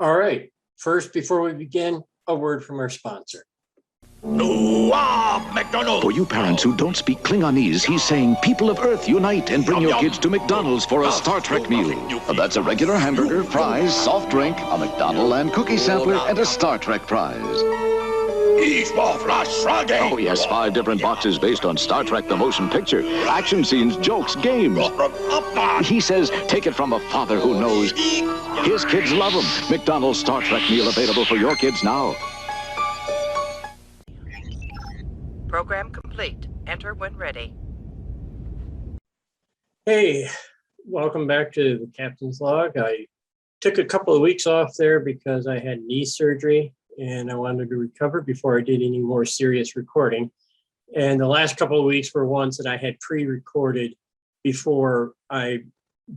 All right. First, before we begin, a word from our sponsor. For you parents who don't speak Klingonese, he's saying, people of Earth, unite and bring your kids to McDonald's for a Star Trek meal. That's a regular hamburger, fries, soft drink, a McDonald and cookie sampler, and a Star Trek prize. Oh, yes, 5 different boxes based on Star Trek the Motion Picture. Action scenes, jokes, games. He says, take it from a father who knows. His kids love him. McDonald's Star Trek meal available for your kids now. Program complete. Enter when ready. Hey, welcome back to the Captain's Log. I took a couple of weeks off there because I had knee surgery and I wanted to recover before I did any more serious recording. And the last couple of weeks were ones that I had pre-recorded before I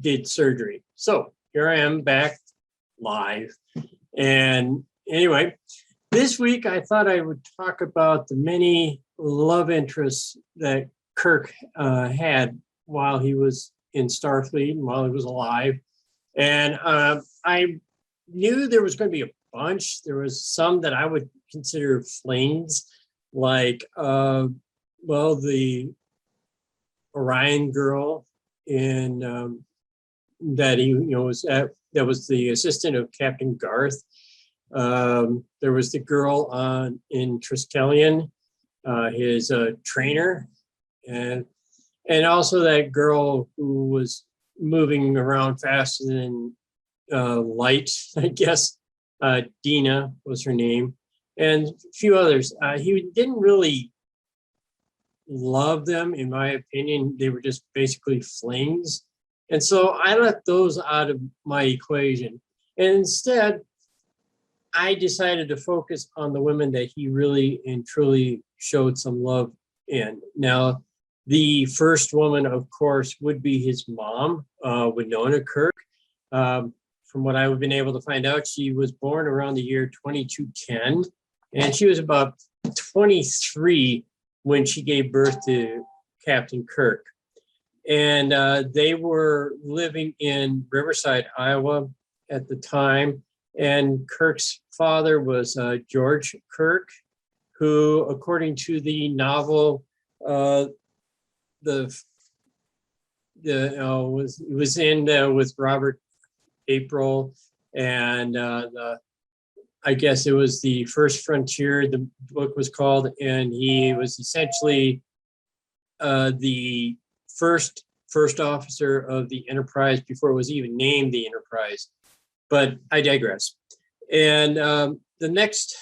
did surgery. So here I am back live. And anyway, this week I thought I would talk about the many love interests that Kirk had while he was in Starfleet and while he was alive. And I knew there was going to be a bunch. There was some that I would consider flings, like, the Orion girl in that he, that was the assistant of Captain Garth. There was the girl in Triskelion, his trainer, and also that girl who was moving around faster than light, I guess. Dina was her name, and a few others. He didn't really love them, in my opinion. They were just basically flings. And so I left those out of my equation. And instead, I decided to focus on the women that he really and truly showed some love in. Now, the first woman, of course, would be his mom, Winona Kirk. From what I've been able to find out, she was born around the year 2210, and she was about 23 when she gave birth to Captain Kirk. And they were living in Riverside, Iowa at the time. And Kirk's father was George Kirk, who, according to the novel, was in with Robert April, and I guess it was The First Frontier, the book was called, and he was essentially the first officer of the Enterprise before it was even named the Enterprise. But I digress. And the next,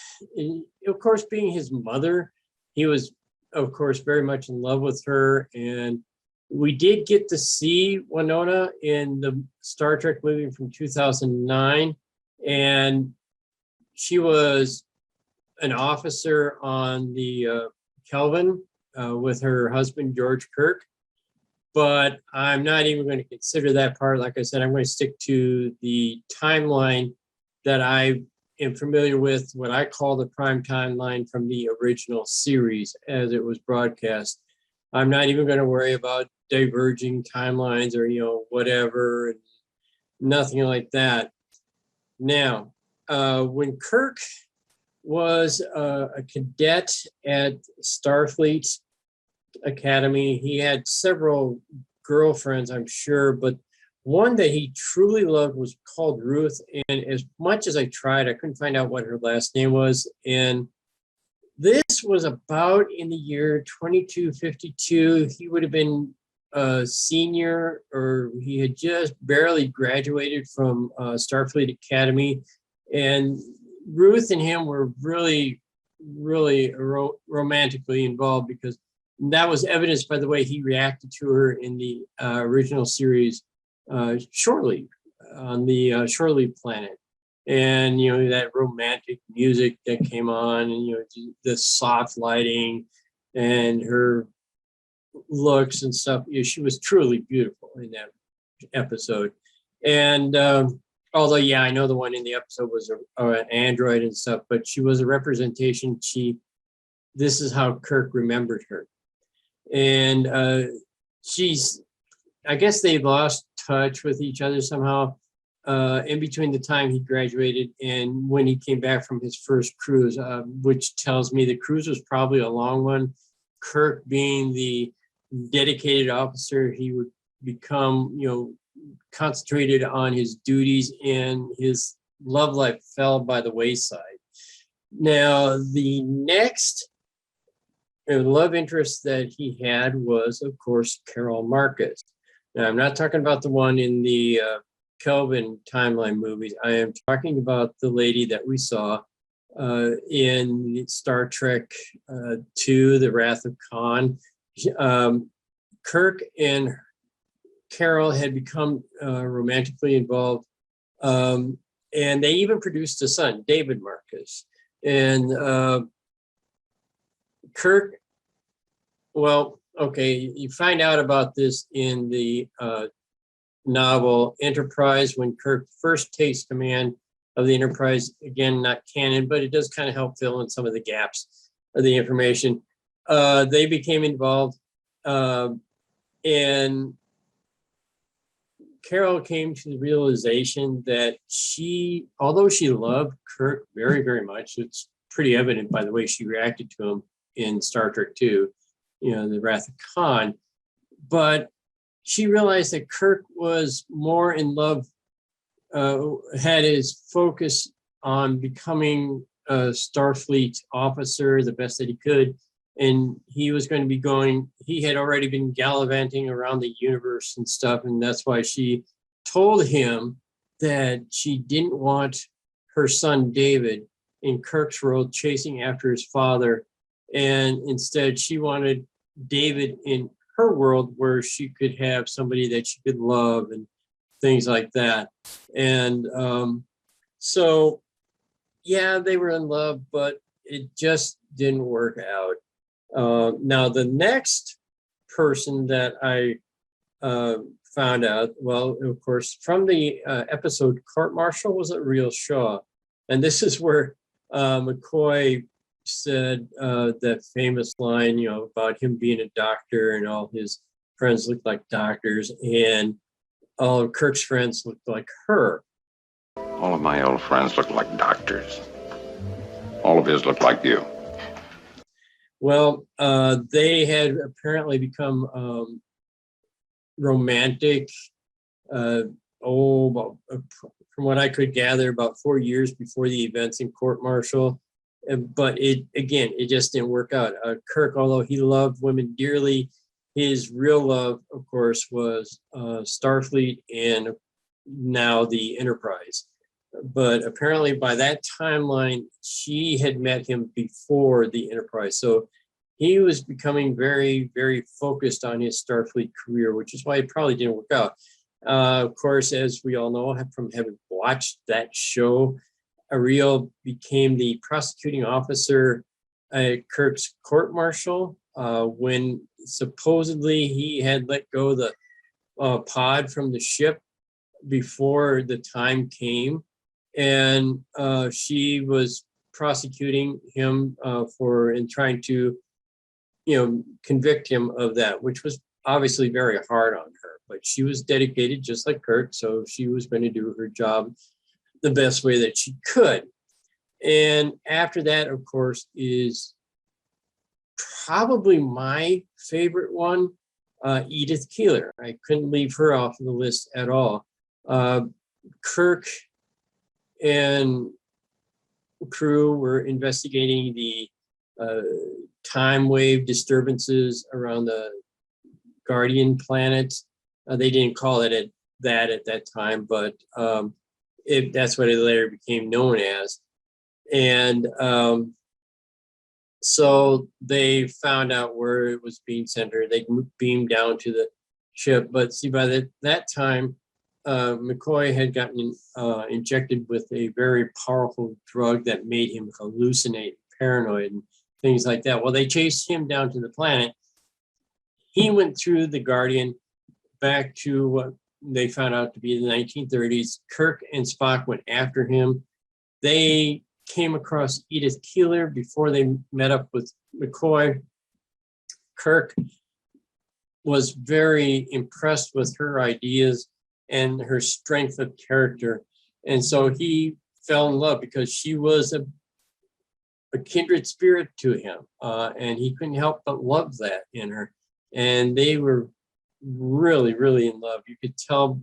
of course, being his mother, he was, of course, very much in love with her. And we did get to see Winona in the Star Trek movie from 2009. And she was an officer on the Kelvin with her husband, George Kirk. But I'm not even going to consider that part. Like I said, I'm going to stick to the timeline that I am familiar with, what I call the prime timeline from the original series as it was broadcast. I'm not even going to worry about diverging timelines or, whatever, and nothing like that. Now, when Kirk was a cadet at Starfleet Academy, he had several girlfriends, I'm sure, but one that he truly loved was called Ruth. And as much as I tried, I couldn't find out what her last name was. And this was about in the year 2252. He would have been a senior, or he had just barely graduated from Starfleet Academy. And Ruth and him were really, really romantically involved, because that was evidenced by the way he reacted to her in the original series, Shortly, on the Shortly planet. And, that romantic music that came on, and, the soft lighting and her looks and stuff. She was truly beautiful in that episode. And although, I know the one in the episode was an android and stuff, but she was a representation. This is how Kirk remembered her. And I guess they lost touch with each other somehow. in between the time he graduated and when he came back from his first cruise, which tells me the cruise was probably a long one. Kirk, being the dedicated officer, he would become, concentrated on his duties, and his love life fell by the wayside. Now, the next love interest that he had was, of course, Carol Marcus. Now, I'm not talking about the one in the Kelvin timeline movies. I am talking about the lady that we saw in Star Trek II, The Wrath of Khan. Kirk and Carol had become romantically involved, and they even produced a son, David Marcus. And Kirk, well, okay, you find out about this in the novel Enterprise, when Kirk first takes command of the Enterprise. Again, not canon, but it does kind of help fill in some of the gaps of the information. They became involved, and Carol came to the realization that although she loved Kirk very, very much, it's pretty evident by the way she reacted to him in Star Trek II, The Wrath of Khan, but she realized that Kirk was more in love, had his focus on becoming a Starfleet officer the best that he could. And he was going to be he had already been gallivanting around the universe and stuff. And that's why she told him that she didn't want her son, David, in Kirk's world, chasing after his father. And instead, she wanted David in her world, where she could have somebody that she could love and things like that. And so, yeah, they were in love, but it just didn't work out. Now, the next person that I found out, well, of course, from the episode Court Martial, was it Real Shaw? And this is where McCoy said that famous line, about him being a doctor and all his friends looked like doctors, and all of Kirk's friends looked like her. All of my old friends look like doctors. All of his look like you. Well, they had apparently become romantic, from what I could gather, about 4 years before the events in Court Martial. But it just didn't work out. Kirk, although he loved women dearly, his real love, of course, was Starfleet and now the Enterprise. But apparently by that timeline, she had met him before the Enterprise. So he was becoming very, very focused on his Starfleet career, which is why it probably didn't work out. Of course, as we all know from having watched that show, Ariel became the prosecuting officer at Kirk's court martial when supposedly he had let go the pod from the ship before the time came. And she was prosecuting him and trying to, convict him of that, which was obviously very hard on her. But she was dedicated just like Kirk, so she was going to do her job the best way that she could. And after that, of course, is probably my favorite one, Edith Keeler. I couldn't leave her off the list at all. Kirk and crew were investigating the time wave disturbances around the Guardian planet. They didn't call it that at that time, but that's what it later became known as. And so they found out where it was being centered. They beamed down to the ship. But see, by that time, McCoy had gotten injected with a very powerful drug that made him hallucinate, paranoid, and things like that. Well, they chased him down to the planet. He went through the Guardian back to what they found out to be the 1930s. Kirk and Spock went after him. They came across Edith Keeler before they met up with McCoy. Kirk was very impressed with her ideas and her strength of character. And so he fell in love because she was a kindred spirit to him. And he couldn't help but love that in her. And they were really, really in love. You could tell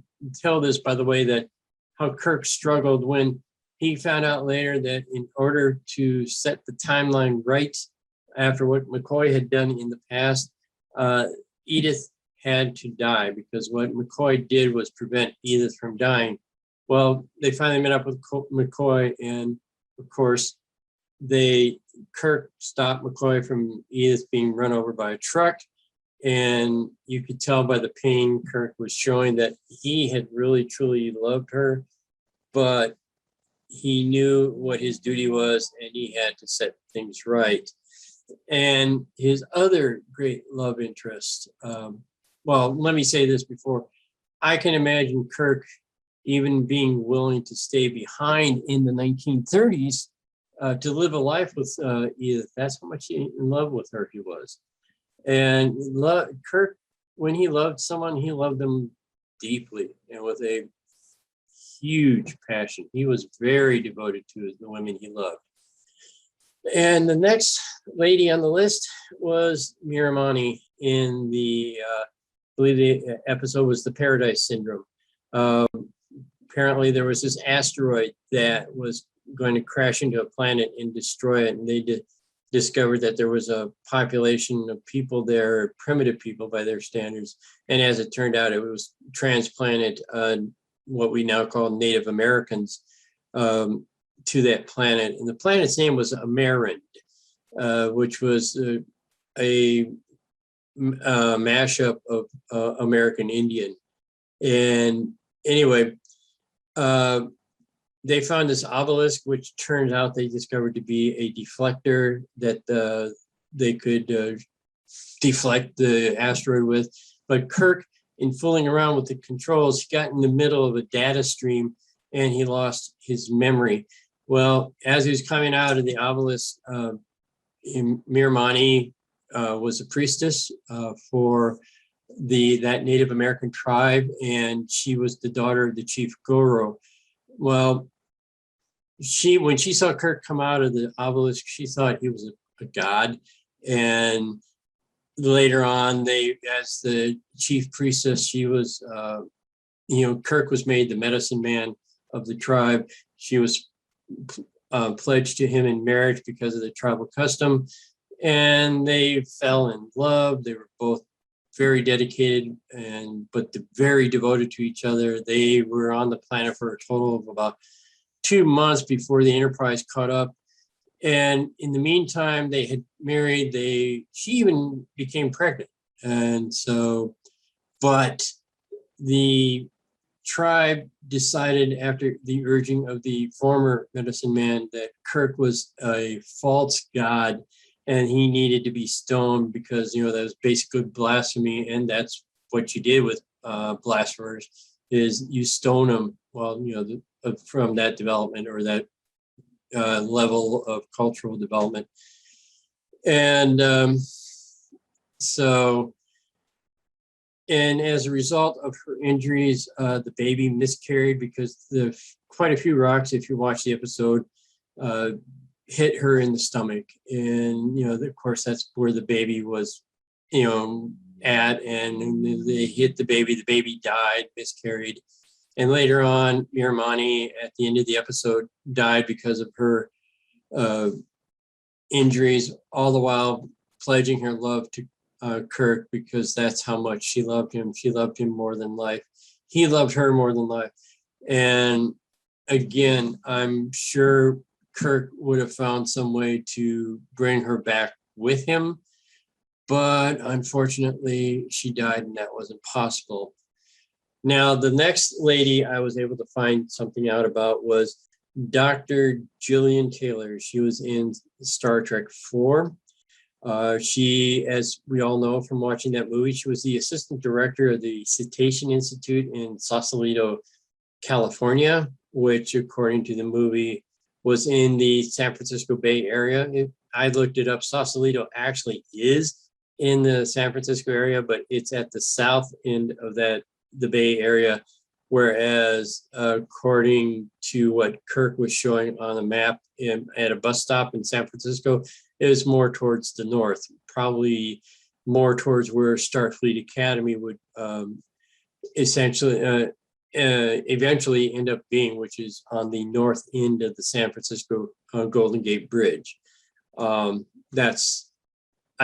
this by the way that how Kirk struggled when he found out later that in order to set the timeline right after what McCoy had done in the past, Edith had to die, because what McCoy did was prevent Edith from dying. Well, they finally met up with McCoy, and of course, Kirk stopped McCoy from Edith being run over by a truck. And you could tell by the pain Kirk was showing that he had really, truly loved her, but he knew what his duty was and he had to set things right. And his other great love interest, well, let me say this before. I can imagine Kirk even being willing to stay behind in the 1930s to live a life with Edith. That's how much in love with her he was. And Kirk, when he loved someone, he loved them deeply and with a huge passion. He was very devoted to the women he loved. And the next lady on the list was Miramani in I believe the episode was the Paradise Syndrome. Apparently there was this asteroid that was going to crash into a planet and destroy it. And they discovered that there was a population of people there, primitive people by their standards. And as it turned out, it was transplanted what we now call Native Americans to that planet. And the planet's name was Amerind, which was a mashup of American Indian. And anyway, they found this obelisk, which turns out they discovered to be a deflector that they could deflect the asteroid with. But Kirk, in fooling around with the controls, he got in the middle of a data stream and he lost his memory. Well, as he was coming out of the obelisk, Miramani was a priestess for that Native American tribe, and she was the daughter of the chief Goro. Well, when she saw Kirk come out of the obelisk, she thought he was a god. And later on, as the chief priestess, she was, Kirk was made the medicine man of the tribe. She was pledged to him in marriage because of the tribal custom. And they fell in love. They were both very dedicated, but very devoted to each other. They were on the planet for a total of about 2 months before the Enterprise caught up. And in the meantime, they had married. She even became pregnant. And so, but the tribe decided, after the urging of the former medicine man, that Kirk was a false god and he needed to be stoned because, that was basically blasphemy. And that's what you did with blasphemers, is you stone them. Well, from that development or that level of cultural development. And and as a result of her injuries, the baby miscarried because quite a few rocks, if you watch the episode, hit her in the stomach. And, of course, that's where the baby was, at. And they hit the baby died, miscarried. And later on, Miramani, at the end of the episode, died because of her injuries, all the while pledging her love to Kirk, because that's how much she loved him. She loved him more than life. He loved her more than life. And again, I'm sure Kirk would have found some way to bring her back with him. But unfortunately, she died and that wasn't possible. Now, the next lady I was able to find something out about was Dr. Gillian Taylor. She was in Star Trek 4. She, as we all know from watching that movie, she was the assistant director of the Cetacean Institute in Sausalito, California, which, according to the movie, was in the San Francisco Bay Area. I looked it up. Sausalito actually is in the San Francisco area, but it's at the south end of the Bay Area. whereas according to what Kirk was showing on the map at a bus stop in San Francisco, it was more towards the north, probably more towards where Starfleet Academy would essentially eventually end up being, which is on the north end of the San Francisco Golden Gate Bridge. I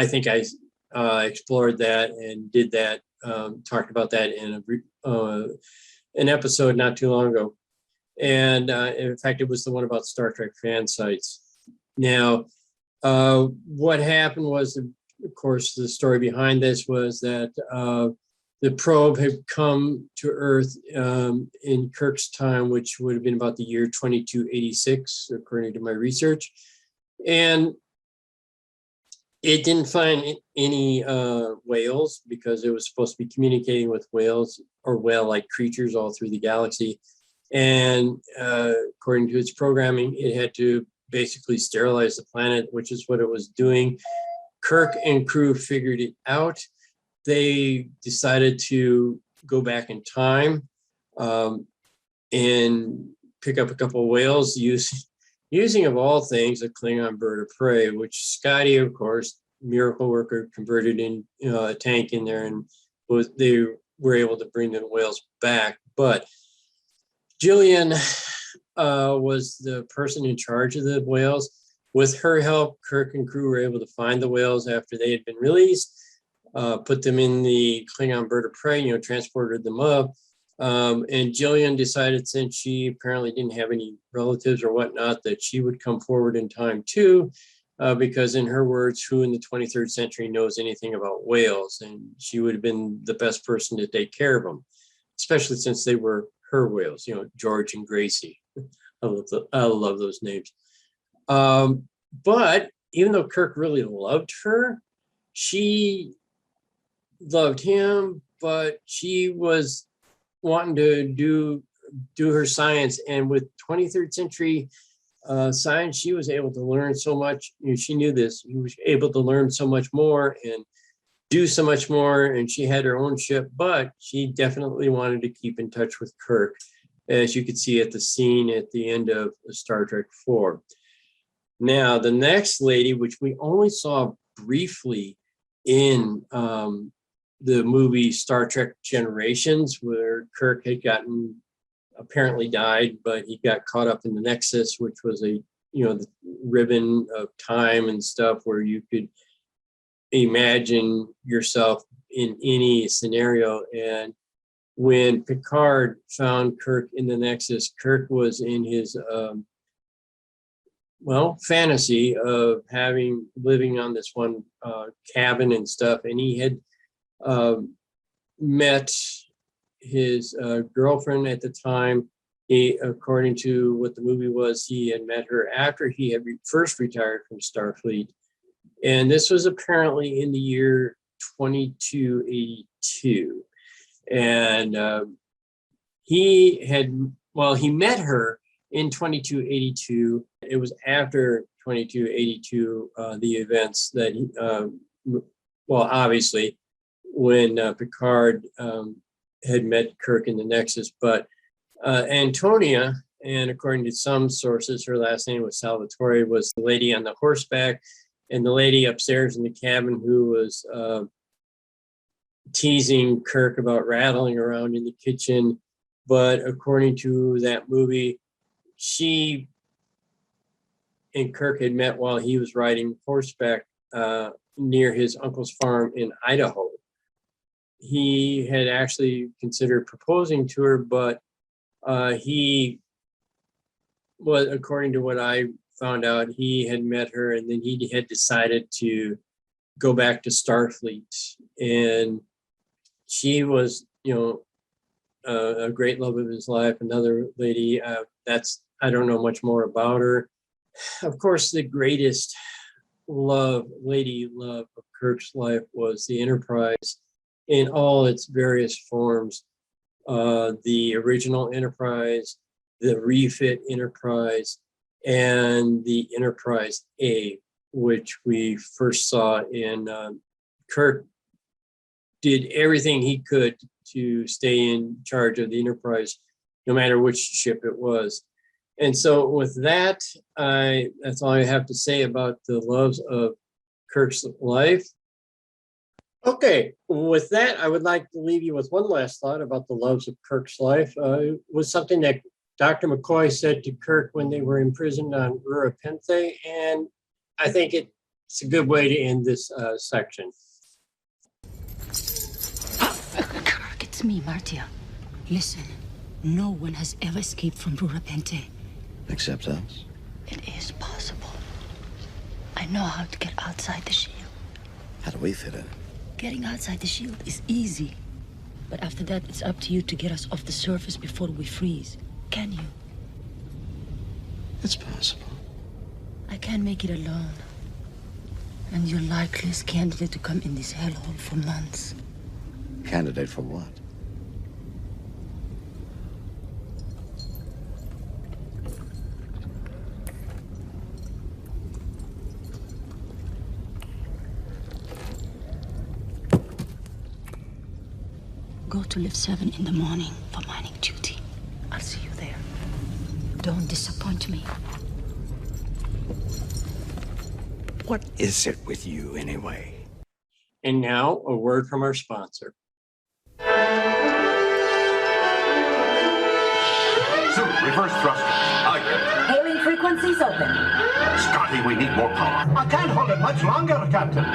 think I explored that and did that, talked about that in an episode not too long ago. And in fact, it was the one about Star Trek fan sites. Now, what happened was, of course, the story behind this was that the probe had come to Earth in Kirk's time, which would have been about the year 2286, according to my research. And it didn't find any whales, because it was supposed to be communicating with whales or whale-like creatures all through the galaxy. And according to its programming, it had to basically sterilize the planet, which is what it was doing. Kirk and crew figured it out. They decided to go back in time and pick up a couple of whales, using of all things a Klingon bird of prey, which Scotty, of course, miracle worker, converted in a tank in there, and they were able to bring the whales back. But Jillian was the person in charge of the whales. With her help, Kirk and crew were able to find the whales after they had been released, put them in the Klingon bird of prey, transported them up. And Jillian decided, since she apparently didn't have any relatives or whatnot, that she would come forward in time too, because in her words, who in the 23rd century knows anything about whales? And she would have been the best person to take care of them, especially since they were her whales, George and Gracie. I love those names. But even though Kirk really loved her, she loved him, but she was wanting to do her science. And with 23rd century science, she was able to learn so much. She knew this. She was able to learn so much more and do so much more. And she had her own ship, but she definitely wanted to keep in touch with Kirk, as you could see at the scene at the end of Star Trek IV. Now, the next lady, which we only saw briefly in the movie Star Trek Generations, where Kirk had apparently died, but he got caught up in the Nexus, which was the ribbon of time and stuff where you could imagine yourself in any scenario. And when Picard found Kirk in the Nexus, Kirk was in his fantasy of living on this one cabin and stuff, and he had met his girlfriend at the time. According to what the movie was, he had met her after he had first retired from Starfleet, and this was apparently in the year 2282. And he met her in 2282. It was after 2282, the events that obviously when Picard had met Kirk in the Nexus, but Antonia, and according to some sources, her last name was Salvatore, was the lady on the horseback, and the lady upstairs in the cabin who was teasing Kirk about rattling around in the kitchen. But according to that movie, she and Kirk had met while he was riding horseback near his uncle's farm in Idaho. He had actually considered proposing to her, but he was, according to what I found out, he had met her and then he had decided to go back to Starfleet. And she was, a great love of his life. Another lady, I don't know much more about her. Of course, the greatest lady love of Kirk's life was the Enterprise in all its various forms. The original Enterprise, the refit Enterprise, and the Enterprise A, which we first saw in Kirk did everything he could to stay in charge of the Enterprise, no matter which ship it was. And so with that, that's all I have to say about the loves of Kirk's life. Okay, with that, I would like to leave you with one last thought about the loves of Kirk's life. It was something that Dr. McCoy said to Kirk when they were imprisoned on Urapenthe, and I think it's a good way to end this section. Kirk, it's me, Martia. Listen, no one has ever escaped from Urapenthe. Except us? It is possible. I know how to get outside the shield. How do we fit in? Getting outside the shield is easy. But after that, it's up to you to get us off the surface before we freeze. Can you? It's possible. I can't make it alone. And you're likeliest candidate to come in this hellhole for months. Candidate for what? Go to Lift 7 in the morning for mining duty. I'll see you there. Don't disappoint me. What is it with you, anyway? And now, a word from our sponsor. Zulu, reverse thrusters. Hailing frequencies open. Scotty, we need more power. I can't hold it much longer, Captain.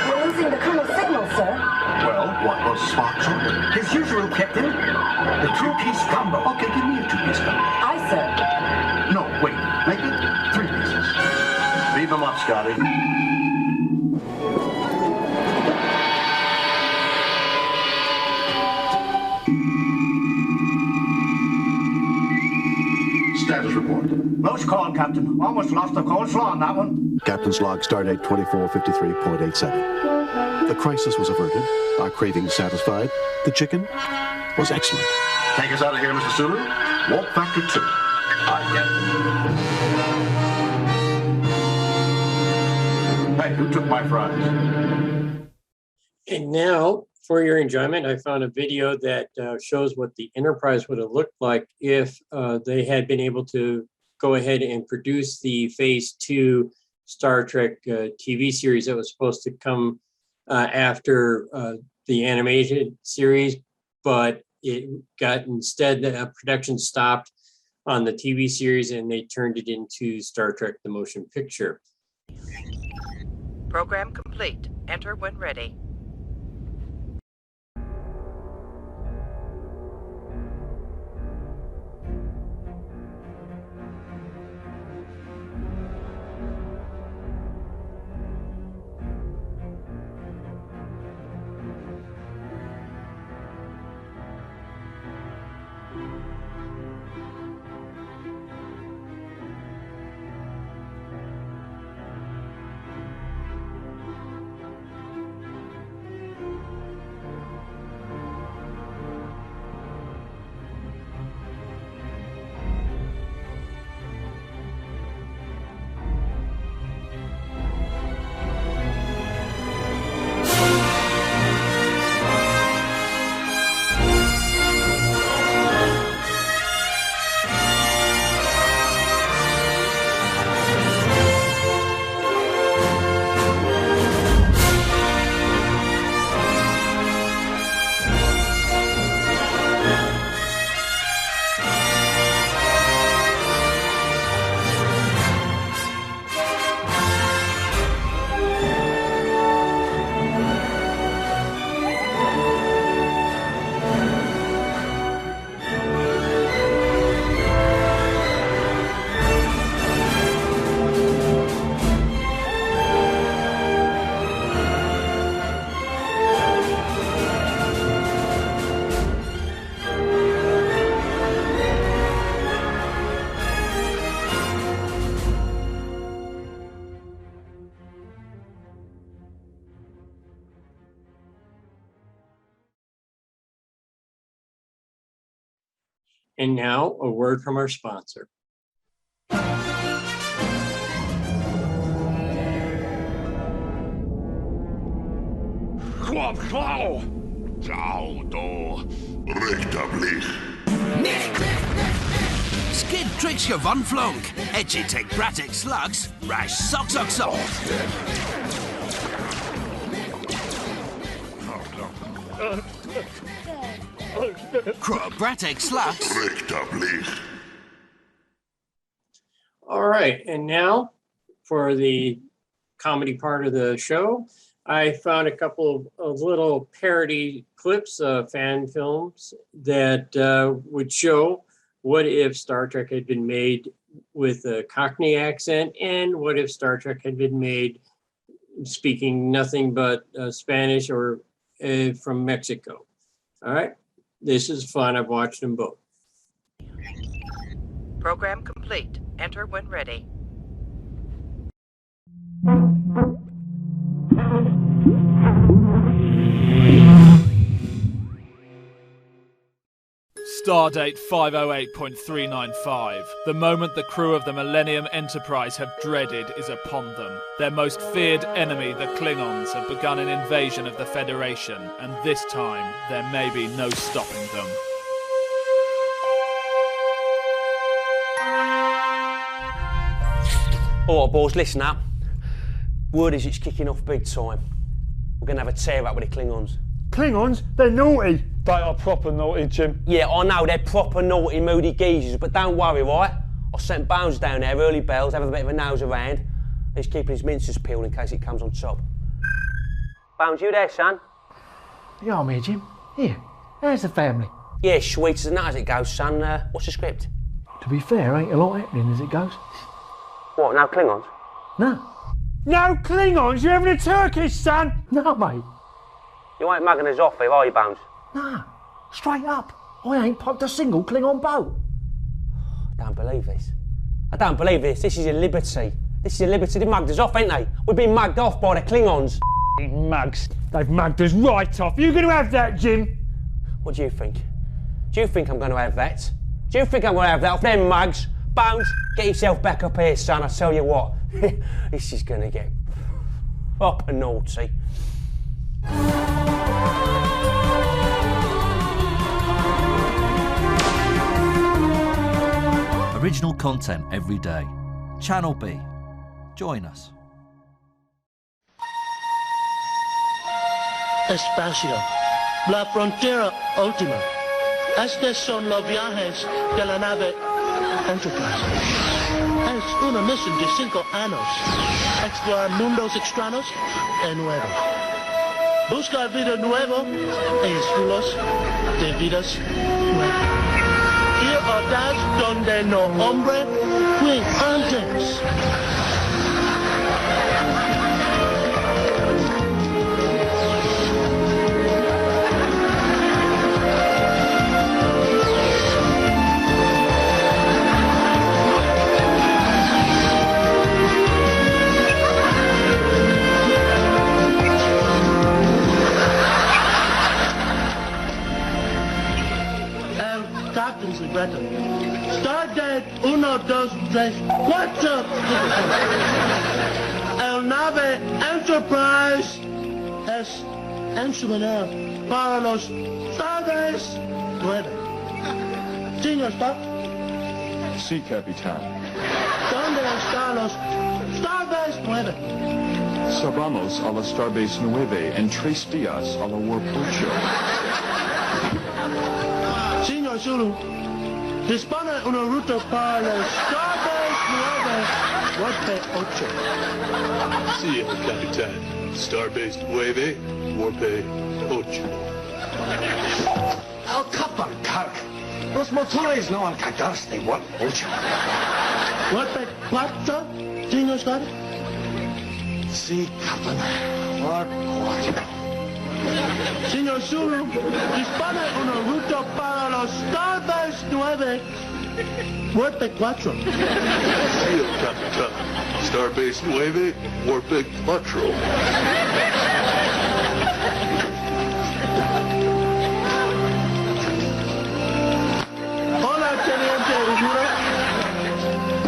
We're losing the Colonel's signal, sir. Well, what was Spock's order? His usual, Captain. The two-piece combo. Okay, give me a two-piece combo. Aye, sir. No, wait. Make it 3 pieces. Leave them up, Scotty. Status report. Close call, Captain. Almost lost the coleslaw on that one. Captain's log, stardate 2453.87. The crisis was averted, our cravings satisfied. The chicken was excellent. Take us out of here, Mr. Sulu. Warp factor 2. Hey, who took my fries? And now, for your enjoyment, I found a video that shows what the Enterprise would have looked like if they had been able to go ahead and produce the Phase 2 Star Trek TV series that was supposed to come after the animated series, but it got instead the production stopped on the TV series and they turned it into Star Trek the Motion Picture. Program complete. Enter when ready. And now, a word from our sponsor. Skid tricks je van flonk. Edgy take bratic slugs. Rash sock. Crow bratic slugs. All right, and now for the comedy part of the show, I found a couple of little parody clips of fan films that would show what if Star Trek had been made with a Cockney accent, and what if Star Trek had been made speaking nothing but Spanish or from Mexico. All right, this is fun. I've watched them both. Program complete. Enter when ready. Stardate 508.395. The moment the crew of the Millennium Enterprise have dreaded is upon them. Their most feared enemy, the Klingons, have begun an invasion of the Federation, and this time there may be no stopping them. Alright boys, listen up. Word is it's kicking off big time. We're going to have a tear up with the Klingons. Klingons? They're naughty. They are proper naughty, Jim. Yeah, I know, they're proper naughty, moody geezers, but don't worry, right? I sent Bones down there, early bells, have a bit of a nose around. He's keeping his minces peeled in case it comes on top. Bones, you there, son? Yeah, I'm here, Jim. Here, how's the family? Yeah, sweet as a nut as it goes, son. What's the script? To be fair, ain't a lot happening as it goes. What, no Klingons? No. No Klingons? You're having a Turkish, son? No, mate. You ain't mugging us off here, are you, Bones? Nah, straight up. I ain't popped a single Klingon boat. I don't believe this. I don't believe this. This is a liberty. This is a liberty. They mugged us off, ain't they? We've been mugged off by the Klingons. Mugs. They've mugged us right off. You going to have that, Jim? What do you think? Do you think I'm going to have that? Do you think I'm going to have that off them mugs? Bones, get yourself back up here, son. I tell you what. This is going to get proper naughty. Original content every day. Channel B. Join us. Espacio. La frontera última. Estos son los viajes de la nave Enterprise. Es una misión de 5 años. Explorar mundos extraños y nuevos. Buscar vida nueva y estilos de vidas nuevas. Ir a das donde no hombre fue antes. Stardate 1, 2, 3, 4. El nave Enterprise es en su menor para los Starbase 9. Señor Spock. Sí, capitán. ¿Dónde están los Starbase 9? Subamos a la Starbase 9 en 3 días a la Warp 8. Señor Zulu. Dispone una ruta para los Starbase 9, Warp 8. Sí, capitán. Starbase 9, Warp 8. Oh, capa, Kirk. Los motores no han cargados de Warp 8. Warp 4, señor Scott? Sí, capitán. Warp 4. Señor Zulu, dispone una ruta para los Starbase 9, Warp 4. Sí, capitán. Starbase 9, Warp 4. Hola, Teniente Uhura.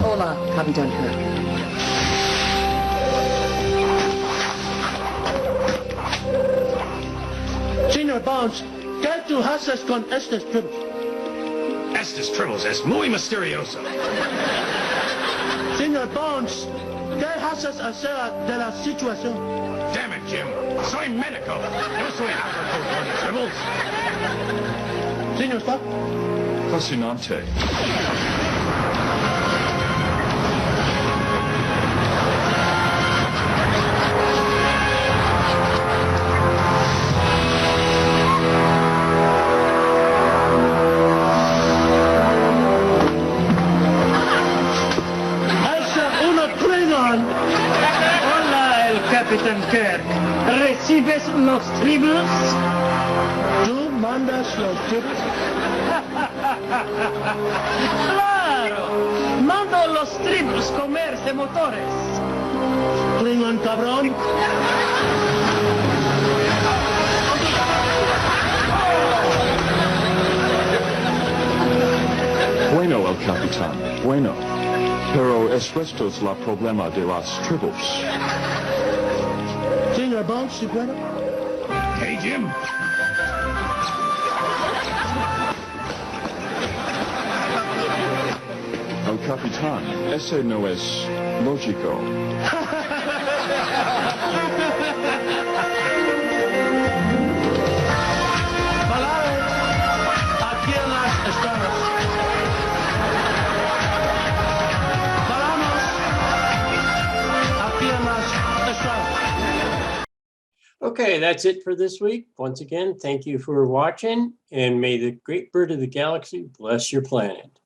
Hola, Capitán Kirk. Señor Bones, tú haces con estos tribbles? Estes tribbles es muy misterioso. Señor Bones, ¿qué haces hacer de la situación? Damn it, Jim. Soy médico. No soy árbitro con tribbles. Señor Spock? Fascinante. Hola, el Capitán Kirk. ¿Recibes los tribbles? ¿Tú mandas los tribbles? ¡Claro! Mando los tribbles comerse motores. Klingon cabrón. Bueno, el capitán. Bueno. Pero esto es la problema de las tribbles. Señor Bones, si puedo. Hey, Jim. El capitán, ese no es lógico. Aquí en las estrellas. Okay, that's it for this week. Once again, thank you for watching, and may the great bird of the galaxy bless your planet.